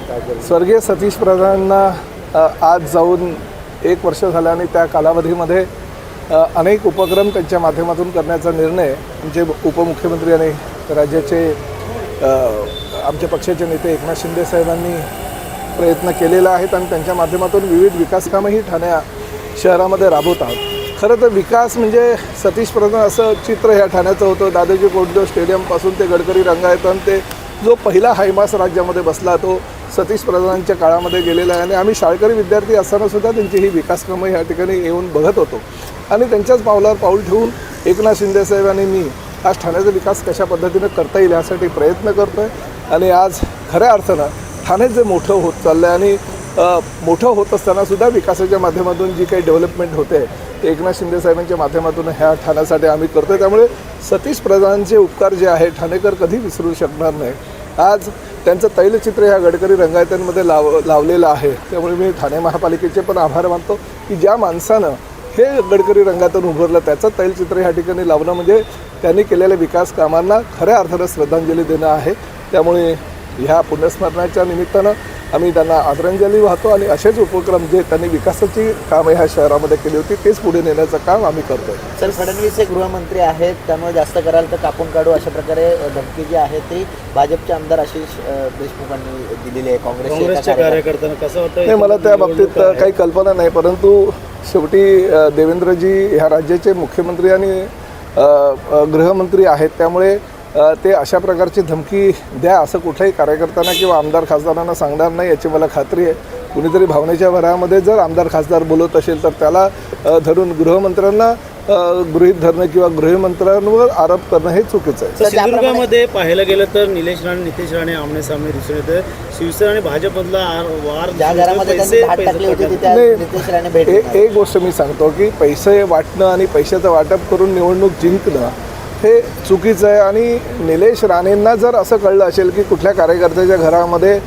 स्वर्गीय सतीश प्रधानांना आज जाऊन 1 वर्ष झालं आणि त्या कालावधीमध्ये अनेक उपक्रम त्यांच्या माध्यमातून करण्याचा निर्णय आमचे उपमुख्यमंत्री आणि राज्याचे आमच्या पक्षाचे नेते एकनाथ शिंदे साहेबांनी प्रयत्न केलेला आहेत आणि त्यांच्या माध्यमातून विविध विकासकामंही ठाणे शहरामध्ये राबवत आहोत। खरं तर विकास म्हणजे सतीश प्रधान असं चित्र ह्या ठाण्याचं होतं। दादोजी कोंडदेव स्टेडियमपासून ते गडकरी रंगायतन ते जो पहिला हायमास राज्यामध्ये बसला तो सतीश प्रधानांच्या काळामध्ये गेलेला आहे आणि आम्ही शाळकरी विद्यार्थी असतानासुद्धा त्यांची ही विकासकामं ह्या ठिकाणी येऊन बघत होतो आणि त्यांच्याच पावलावर पाऊल ठेवून एकनाथ शिंदे साहेब आणि मी आज ठाण्याचा विकास कशा पद्धतीनं करता येईल यासाठी प्रयत्न करतो आहे आणि आज खऱ्या अर्थानं ठाणे जे मोठं होत चाललं आहे आणि मोठं होत असतानासुद्धा विकासाच्या माध्यमातून जी काही डेव्हलपमेंट होते ते एकनाथ शिंदे साहेबांच्या माध्यमातून ह्या ठाण्यासाठी आम्ही करतो आहे। त्यामुळे सतीश प्रधानांचे उपकार जे आहे ठाणेकर कधी विसरू शकणार नाही। आज त्यांचं तैलचित्र ह्या गडकरी रंगायतांमध्ये लावलेलं आहे। त्यामुळे मी ठाणे महापालिकेचे पण आभार मानतो की ज्या माणसानं हे गडकरी रंगातून उभारलं त्याचं तैलचित्र ह्या ठिकाणी लावणं म्हणजे त्यांनी केलेल्या विकास कामांना खऱ्या अर्थानं श्रद्धांजली देणं आहे। त्यामुळे ह्या पुण्यस्मरणाच्या निमित्तानं आम्ही त्यांना आदरांजली वाहतो आणि असेच उपक्रम जे त्यांनी विकासाची कामं ह्या शहरामध्ये केली होती तेच पुढे नेण्याचं काम आम्ही करतो आहे। सर, फडणवीस हे गृहमंत्री आहेत, त्यामुळे जास्त कराल तर कापून काढू अशा प्रकारे धमकी जी आहे ती भाजपचे आमदार आशिष देशमुखांनी दिलेली आहे काँग्रेसच्या कार्यकर्त्यांना। कसं होतं नाही, मला त्या बाबतीत काही कल्पना नाही, परंतु शेवटी देवेंद्रजी ह्या राज्याचे मुख्यमंत्री आणि गृहमंत्री आहेत। त्यामुळे ते अशा प्रकारची धमकी द्या असं कुठल्याही कार्यकर्त्यांना किंवा आमदार खासदारांना सांगणार नाही याची मला खात्री आहे। कुणीतरी भावनेच्या भरामध्ये जर आमदार खासदार बोलत असेल तर त्याला धरून गृहमंत्र्यांना गृहीत धरणं किंवा गृहमंत्र्यांवर आरोप करणं हे चुकीचं आहे। सिंधुदुर्गामध्ये पाहायला गेलं तर निलेश राणे नितेश राणे आमने सामने दिसून येते। शिवसेना आणि भाजपमधला वार एक गोष्ट मी सांगतो की पैसे वाटणं आणि पैशाचं वाटप करून निवडणूक जिंकणं हे चुकीचं आहे आणि निलेश राणेंना जर असं कळलं असेल की कुठल्या कार्यकर्त्याच्या घरामध्ये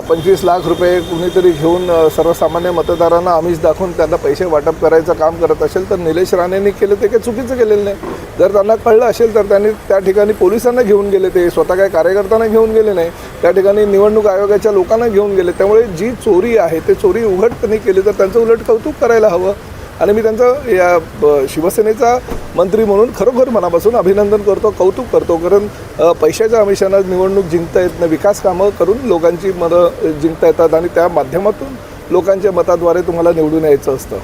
25 लाख रुपये कुणीतरी घेऊन सर्वसामान्य मतदारांना आमिष दाखवून त्यांना पैसे वाटप करायचं काम करत असेल तर निलेश राणेंनी केलं ते काही चुकीचं केलेलं नाही। जर त्यांना कळलं असेल तर त्यांनी त्या ठिकाणी पोलिसांना घेऊन गेले, ते स्वतः काही कार्यकर्त्यांना घेऊन गेले नाही, त्या ठिकाणी निवडणूक आयोगाच्या लोकांना घेऊन गेले। त्यामुळे जी चोरी आहे ते चोरी उघड त्यांनी केली तर त्यांचं उलट कौतुक करायला हवं आणि मी त्यांचं या शिवसेनेचा मंत्री म्हणून खरोखर मनापासून अभिनंदन करतो, कौतुक करतो। कारण पैशाच्या आमिषानं निवडणूक जिंकता येत नाही, विकास कामं करून लोकांची मतं जिंकता येतात आणि त्या माध्यमातून लोकांच्या मताद्वारे तुम्हाला निवडून यायचं असतं।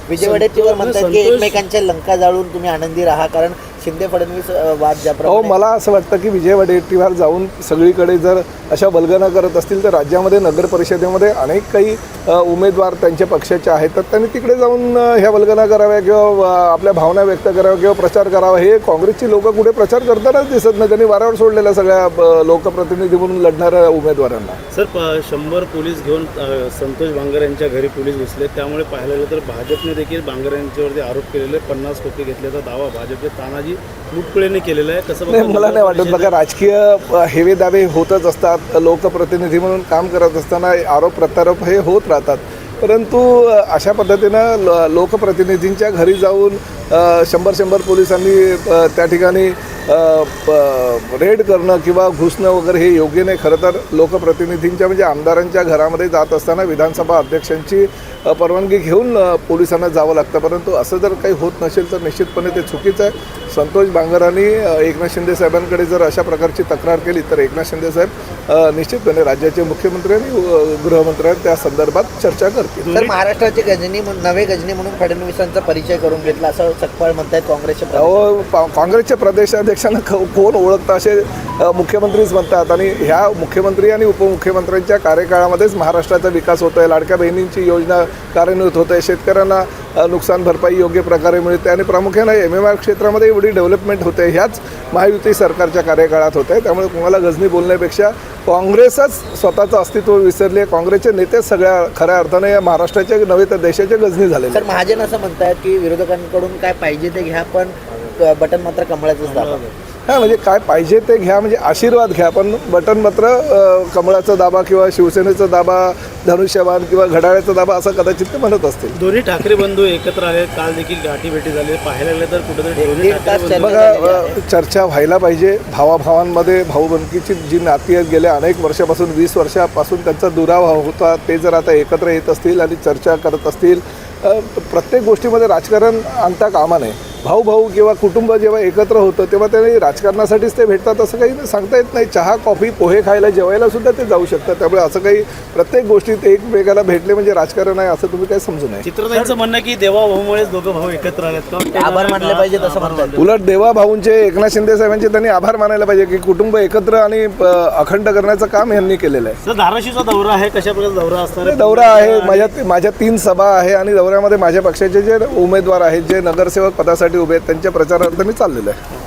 विजय वडेट्टीवार म्हणतात की एकमेकांच्या लंका जाळून तुम्ही आनंदी राहा, कारण शिंदे फडणवीस वाद ज्याप्रमाणे मला असं वाटतं की विजय वडेट्टीवार जाऊन सगळीकडे जर अशा वल्गना करत असतील तर राज्यामध्ये नगर परिषदेमध्ये अनेक काही उमेदवार त्यांच्या पक्षाचे आहेत तर त्यांनी तिकडे जाऊन ह्या वल्गना कराव्या किंवा आपल्या भावना व्यक्त कराव्या किंवा प्रचार करावा। हे काँग्रेसची लोक कुठे प्रचार करतानाच दिसत नाही, त्यांनी वाऱ्यावर सोडलेल्या सगळ्या लोकप्रतिनिधी म्हणून लढणाऱ्या उमेदवारांना। सर, 100 पोलीस घेऊन संतोष बांगर यांच्या घरी पोलीस घुसले, त्यामुळे पाहायला गेलं तर भाजपने देखील बांगर यांच्यावरती आरोप केलेले 50 कोटी घेतल्याचा दावा भाजपचे तानाजी मुटकुळेने केलेला आहे। कसं नाही, मला नाही वाटत। बघा, राजकीय हेवे दावे होतच असतात, लोकप्रतिनिधी म्हणून काम करत असताना आरोप प्रत्यारोप हे होत राहतात, परंतु अशा पद्धतीनं लोकप्रतिनिधींच्या घरी जाऊन 100 पोलिसांनी त्या ठिकाणी रेड करणं किंवा घुसणं वगैरे हे योग्य नाही। खरं तर लोकप्रतिनिधींच्या म्हणजे आमदारांच्या घरामध्ये जात असताना विधानसभा अध्यक्षांची परवानगी घेऊन पोलिसांना जावं लागतं, परंतु असं जर काही होत नसेल तर निश्चितपणे ते चुकीचं आहे। संतोष बांगरांनी एकनाथ शिंदे साहेबांकडे जर अशा प्रकारची तक्रार केली तर एकनाथ शिंदे साहेब निश्चितपणे राज्याचे मुख्यमंत्री आणि गृहमंत्र्यांनी त्या संदर्भात चर्चा करतील। तर महाराष्ट्राची गजनी नवे गजनी म्हणून फडणवीसांचा परिचय करून घेतला असं सकपाळ म्हणतात काँग्रेसचे काँग्रेसच्या प्रदेशाध्यक्षांना कोण ओळखतं असे मुख्यमंत्रीच म्हणतात आणि ह्या मुख्यमंत्री आणि उपमुख्यमंत्र्यांच्या कार्यकाळामध्येच महाराष्ट्राचा विकास होतो आहे, लाडक्या बहिणींची योजना कार्यान्वित होत आहे, शेतकऱ्यांना नुकसान भरपाई योग्य प्रकारे मिळते आणि प्रामुख्याने MMR क्षेत्रामध्ये एवढी डेव्हलपमेंट होते ह्याच महायुती सरकारच्या कार्यकाळात होत आहे। त्यामुळे कोणाला गजनी बोलण्यापेक्षा काँग्रेसच स्वतःचं अस्तित्व विसरली आहे, काँग्रेसचे नेते सगळ्या खऱ्या अर्थाने या महाराष्ट्राच्या नव्हे तर देशाच्या गजनी झाले। सर, महाजन असं म्हणतात की विरोधकांकडून काय पाहिजे ते घ्या पण बटन मात्र कमळाचंच दाबा। हां म्हणजे काय पाहिजे ते घ्या, म्हणजे आशीर्वाद घ्या, पण बटन मात्र कमळाचा दाबा किंवा शिवसेनेचा दाबा, धनुष्यबाण किंवा घड्याळाचा दाबा असं कदाचित ते म्हणत असतील. दोन्ही ठाकरे बंधू एकत्र आले, काल देखील गाठीभेटी झाली. पाहायला गेलं तर कुठेतरी दोन्ही एक तास ठाकरे बंधू बघा चर्चा व्हायला पाहिजे. भावाभावांमध्ये भाऊबंदकीची जी नाती आहेत गेल्या अनेक वर्षापासून 20 वर्षापासून त्यांचा दुराभाव होता, ते जर आता एकत्र येत असतील आणि चर्चा करत असतील, प्रत्येक गोष्टीमध्ये राजकारण आणता कामा नये. भाऊ भाऊ किंवा कुटुंब जेव्हा एकत्र होतं तेव्हा त्यांनी राजकारणासाठीच ते भेटतात असं काही सांगता येत नाही. चहा कॉफी पोहे खायला जेवायला सुद्धा ते जाऊ शकतात. त्यामुळे असं काही प्रत्येक गोष्टीत एकमेकाला भेटले म्हणजे राजकारण आहे असं तुम्ही काही समजू नये. चित्रताईंचं म्हणणं आहे की देवाभाऊमुळेच दोघं भाऊ एकत्र आलेत का? आभार मानले पाहिजेत असं म्हणतात. उलट देवा भाऊंचे, एकनाथ शिंदे साहेबांचे त्यांनी आभार मानायला पाहिजे की कुटुंब एकत्र आणि अखंड करण्याचं काम यांनी केलेलं आहे. सर धाराशिवचा दौरा आहे, कशा प्रकारचा दौरा असणार हे दौरा आहे, माझ्या 3 सभा आहे आणि दौऱ्यामध्ये माझ्या पक्षाचे जे उमेदवार आहेत, जे नगरसेवक पदासाठी उभे आहेत, त्यांच्या प्रचारार्थ मी चाललेलो आहे.